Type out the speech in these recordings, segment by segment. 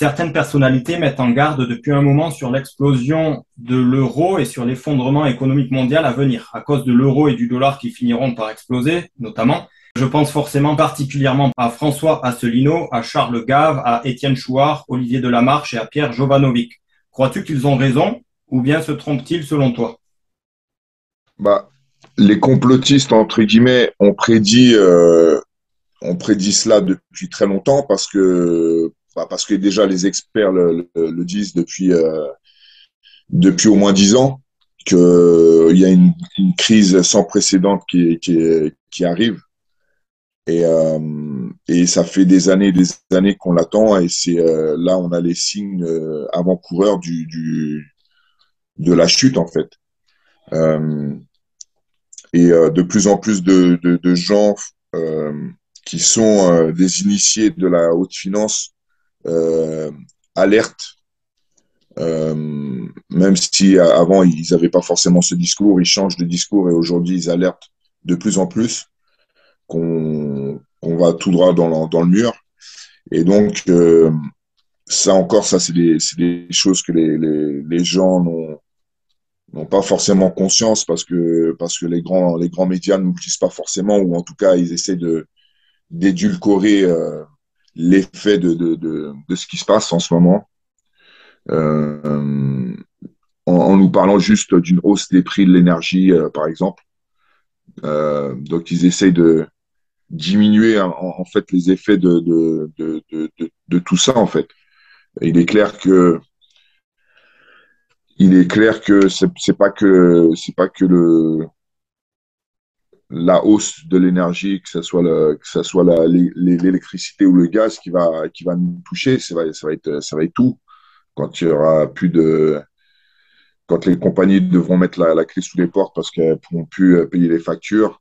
Certaines personnalités mettent en garde depuis un moment sur l'explosion de l'euro et sur l'effondrement économique mondial à venir, à cause de l'euro et du dollar qui finiront par exploser, notamment. Je pense forcément particulièrement à François Asselineau, à Charles Gave, à Étienne Chouard, Olivier Delamarche et à Pierre Jovanovic. Crois-tu qu'ils ont raison ou bien se trompent-ils selon toi? Bah, les complotistes, entre guillemets, ont prédit cela depuis très longtemps parce que déjà les experts le disent depuis au moins 10 ans qu'il y a une crise sans précédent qui arrive. Et ça fait des années qu'on l'attend et là on a les signes avant-coureurs de la chute en fait. Euh, de plus en plus de gens euh, qui sont des initiés de la haute finance euh, alertent, même si avant ils n'avaient pas forcément ce discours, ils changent de discours et aujourd'hui ils alertent de plus en plus qu'on va tout droit dans le mur. Et donc, ça encore, ça c'est des choses que les gens n'ont pas forcément conscience parce que les grands médias ne nous le disent pas forcément, ou en tout cas, ils essaient d'édulcorer l'effet de ce qui se passe en ce moment, euh, en nous parlant juste d'une hausse des prix de l'énergie, par exemple. Donc, ils essayent de diminuer en fait les effets de tout ça, en fait. Et il est clair que c'est pas que la hausse de l'énergie, que ce soit l'électricité ou le gaz qui va nous toucher, ça va être tout. Quand il y aura plus de, quand les compagnies devront mettre la clé sous les portes parce qu'elles ne pourront plus payer les factures,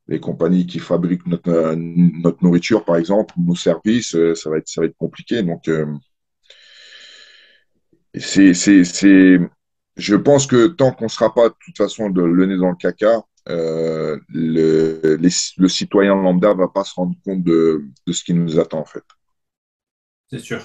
les compagnies qui fabriquent notre nourriture, par exemple, ou nos services, ça va être compliqué. Donc, c'est, je pense que tant qu'on ne sera pas, de toute façon, le nez dans le caca, le citoyen lambda ne va pas se rendre compte de ce qui nous attend, en fait. C'est sûr.